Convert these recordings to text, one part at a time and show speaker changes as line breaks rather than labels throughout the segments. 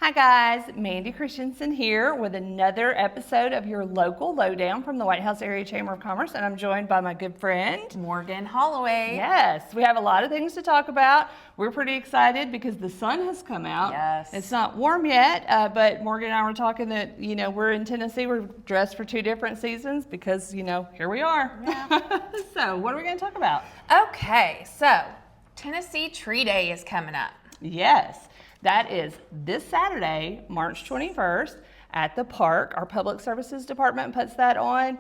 Hi guys, Mandy Christensen here with another episode of your Local Lowdown from the White House Area Chamber of Commerce, and I'm joined by my good friend
Morgan Holloway.
Yes, we have a lot of things to talk about. We're pretty excited because the sun has come out.
Yes.
It's not warm yet, but Morgan and I were talking that, we're in Tennessee. We're dressed for two different seasons because, here we are.
Yeah.
So what are we going to talk about?
Okay, so Tennessee Tree Day is coming up.
Yes. That is this Saturday, March 21st, at the park. Our Public Services Department puts that on.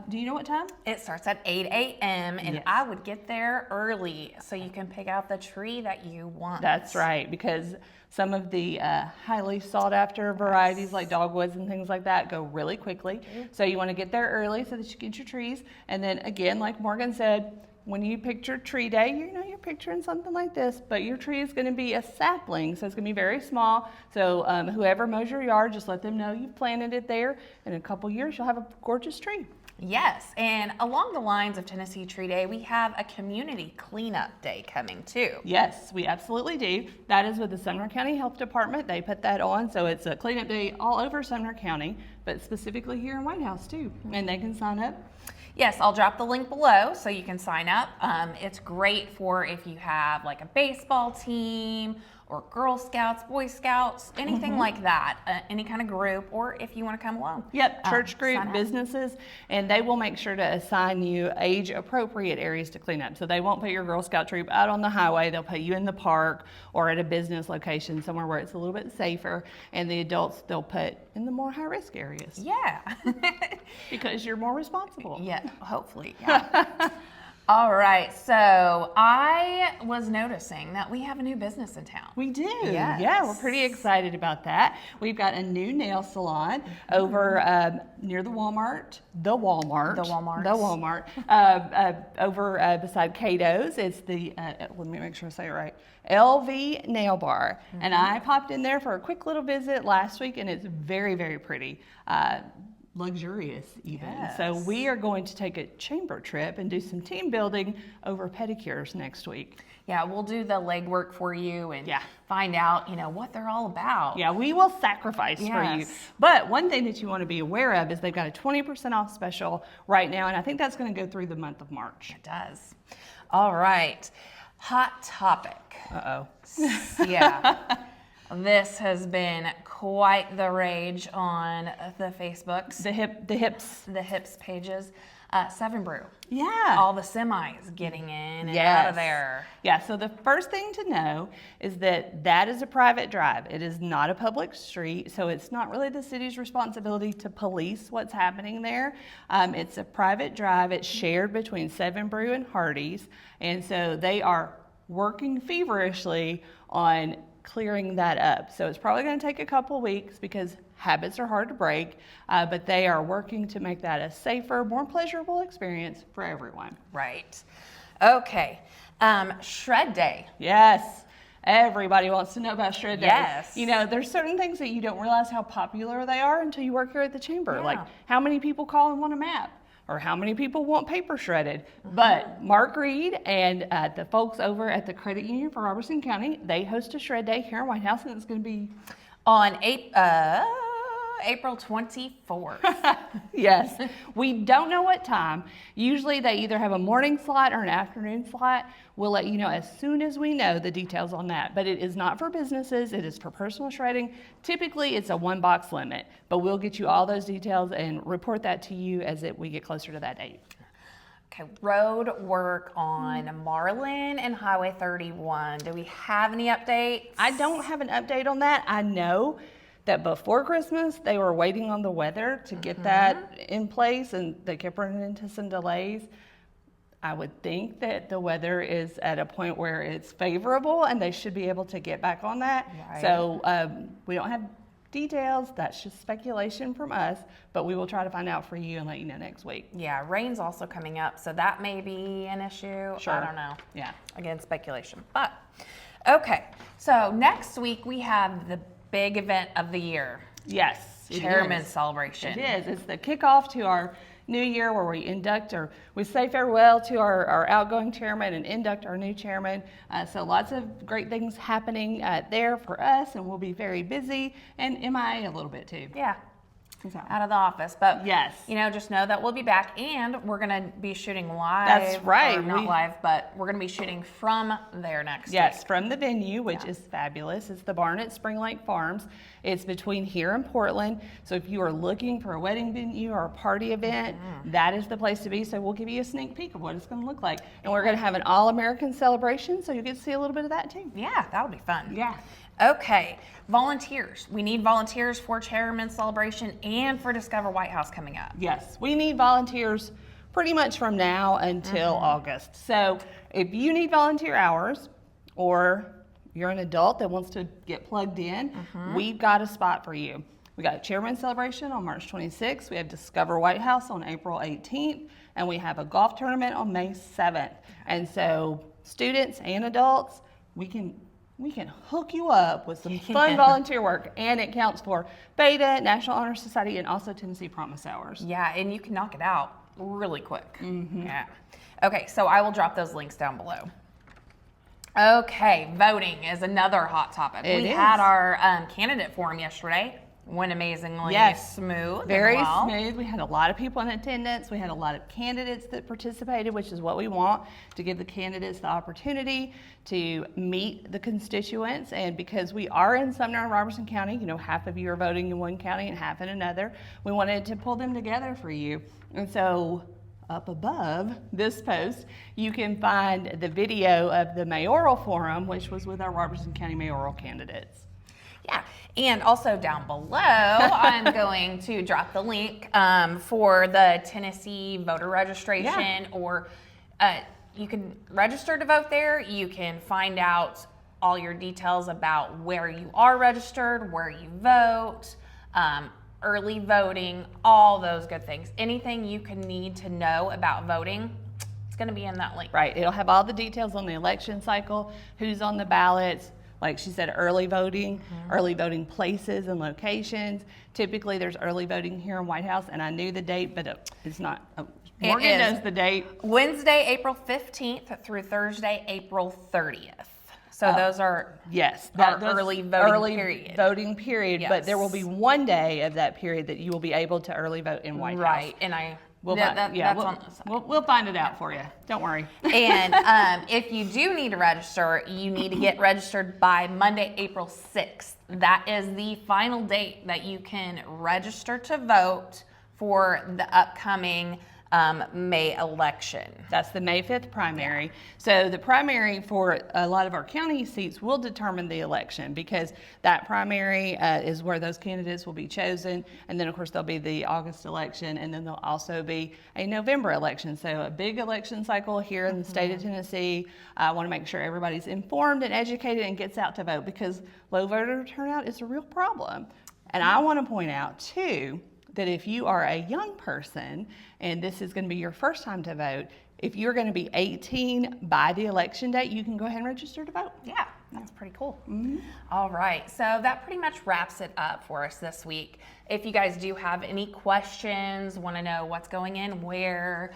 Do you know what time?
It starts at 8 a.m. and
Yes.
I would get there early so you can pick out the tree that you want.
That's right, because some of the highly sought after varieties like dogwoods and things like that go really quickly. So you want to get there early so that you get your trees. And then again, like Morgan said, when you picture tree day, you're picturing something like this, but your tree is going to be a sapling, so it's going to be very small. So whoever mows your yard, just let them know you've planted it there. In a couple years, you'll have a gorgeous tree.
Yes, and along the lines of Tennessee Tree Day, we have a community cleanup day coming too.
Yes, we absolutely do. That is with the Sumner County Health Department. They put that on, so it's a cleanup day all over Sumner County, but specifically here in White House too. And they can sign up.
Yes, I'll drop the link below so you can sign up. It's great for if you have like a baseball team or Girl Scouts, Boy Scouts, anything like that, any kind of group, or if you want to come alone.
Yep, church group,
sign up.
businesses, and they will make sure to assign you age-appropriate areas to clean up. So they won't put your Girl Scout troop out on the highway. They'll put you in the park or at a business location, somewhere where it's a little bit safer. And the adults, they'll put in the more high-risk areas.
Yeah.
Because you're more responsible.
Yeah, hopefully. Yeah. All right, so I was noticing that we have a new business in town.
We do.
Yes.
Yeah, we're pretty excited about that. We've got a new nail salon over near the Walmart. Over beside Cato's. It's the, let me make sure I say it right, LV Nail Bar. And I popped in there for a quick little visit last week, and it's very, very pretty. Luxurious even.
Yes.
So we are going to take a chamber trip and do some team building over pedicures next week.
Yeah, we'll do the legwork for you and
Yeah.
find out, what they're all about.
Yeah, we will sacrifice for you.
Yes.
But one thing that you want to be aware of is they've got a 20% off special right now, and I think that's going to go through the month of March.
It does. All right. Hot topic.
Uh-oh.
Yeah. This has been quite the rage on the Facebooks,
The hips.
pages. Seven Brew.
Yeah.
All the semis getting in and out of there.
Yeah, so the first thing to know is that is a private drive. It is not a public street, so it's not really the city's responsibility to police what's happening there. It's a private drive. It's shared between Seven Brew and Hardee's, and so they are working feverishly on clearing that up. So it's probably going to take a couple weeks because habits are hard to break, but they are working to make that a safer, more pleasurable experience for everyone.
Right. Okay. Shred Day.
Yes. Everybody wants to know about Shred Day.
Yes.
There's certain things that you don't realize how popular they are until you work here at the chamber.
Yeah.
Like how many people call and want a map, or how many people want paper shredded. But Mark Reed and the folks over at the Credit Union for Robertson County, they host a Shred Day here in White House, and it's going to be
On April 24th.
Yes. We don't know what time. Usually they either have a morning slot or an afternoon slot. We'll let you know as soon as we know the details on that. But it is not for businesses. It is for personal shredding. Typically, it's a 1-box limit. But we'll get you all those details and report that to you as we get closer to that date.
Okay, road work on Marlin and Highway 31. Do we have any updates?
I don't have an update on that. I know that before Christmas, they were waiting on the weather to get that in place, and they kept running into some delays. I would think that the weather is at a point where it's favorable, and they should be able to get back on that.
Right.
So we don't have details. That's just speculation from us, but we will try to find out for you and let you know next week.
Yeah, rain's also coming up, so that may be an issue.
Sure.
I don't know.
Yeah.
Again, speculation. But, okay, so next week we have the big event of the year.
Yes. it
Chairman's
is.
celebration.
It is. It's the kickoff to our new year where we say farewell to our outgoing chairman and induct our new chairman. So lots of great things happening there for us, and we'll be very busy and MIA a little bit too.
Yeah.
So.
Out of the office, but
yes,
just know that we'll be back, and we're gonna be shooting live.
That's right.
Or not live, but we're gonna be shooting from there next week.
Yes, from the venue, which is fabulous. It's the barn at Spring Lake Farms. It's between here and Portland. So if you are looking for a wedding venue or a party event, that is the place to be. So we'll give you a sneak peek of what it's going to look like, and we're going to have an all-American celebration, so you get to see a little bit of that too.
Yeah, that would be fun.
Yeah.
Okay, volunteers. We need volunteers for Chairman's Celebration and for Discover White House coming up.
Yes, we need volunteers pretty much from now until August. So if you need volunteer hours, or you're an adult that wants to get plugged in, we've got a spot for you. We got a Chairman's Celebration on March 26th. We have Discover White House on April 18th, and we have a golf tournament on May 7th. And so students and adults, we can hook you up with some fun volunteer work, and it counts for Beta, National Honor Society, and also Tennessee Promise Hours.
Yeah, and you can knock it out really quick. Yeah. Okay, so I will drop those links down below. Okay, voting is another hot topic. We had our candidate forum yesterday. Went amazingly smooth.
Very smooth. We had a lot of people in attendance. We had a lot of candidates that participated, which is what we want, to give the candidates the opportunity to meet the constituents. And because we are in Sumner and Robertson County, half of you are voting in one county and half in another, we wanted to pull them together for you. And so up above this post, you can find the video of the mayoral forum, which was with our Robertson County mayoral candidates.
Yeah, and also down below, I'm going to drop the link for the Tennessee voter registration, or you can register to vote there. You can find out all your details about where you are registered, where you vote, early voting, all those good things. Anything you can need to know about voting, it's going to be in that link.
Right, it'll have all the details on the election cycle, who's on the ballots. Like she said, early voting places and locations. Typically, there's early voting here in White House, and I knew the date, but it's not. Morgan knows the date.
Wednesday, April 15th through Thursday, April 30th. So those are
those
early voting period.
Voting period,
yes.
But there will be one day of that period that you will be able to early vote in White House.
Right, and we'll
find it out for you. Don't worry.
And if you do need to register, you need to get registered by Monday, April 6th. That is the final date that you can register to vote for the upcoming May election.
That's the May 5th primary. So the primary for a lot of our county seats will determine the election, because that primary is where those candidates will be chosen. And then of course there'll be the August election, and then there'll also be a November election. So a big election cycle here in the state of Tennessee. I want to make sure everybody's informed and educated and gets out to vote, because low voter turnout is a real problem. And I want to point out too, that if you are a young person and this is going to be your first time to vote, if you're going to be 18 by the election date, you can go ahead and register to vote.
Yeah, that's pretty cool. All right, so that pretty much wraps it up for us this week. If you guys do have any questions, want to know what's going in where,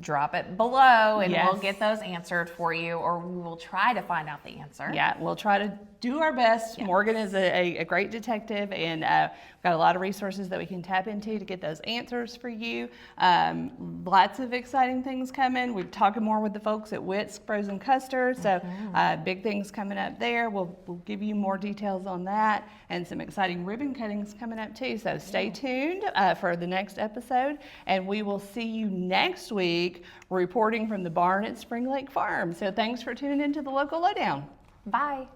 drop it below and we'll get those answered for you, or we will try to find out the answer.
Yeah, we'll try to do our best. Yes. Morgan is a great detective, and we've got a lot of resources that we can tap into to get those answers for you. Lots of exciting things coming. We're talking more with the folks at Witt's Frozen Custard, so big things coming up there. We'll give you more details on that, and some exciting ribbon cuttings coming up too. So stay tuned for the next episode, and we will see you next week reporting from the barn at Spring Lake Farm. So thanks for tuning into the Local Lowdown.
Bye.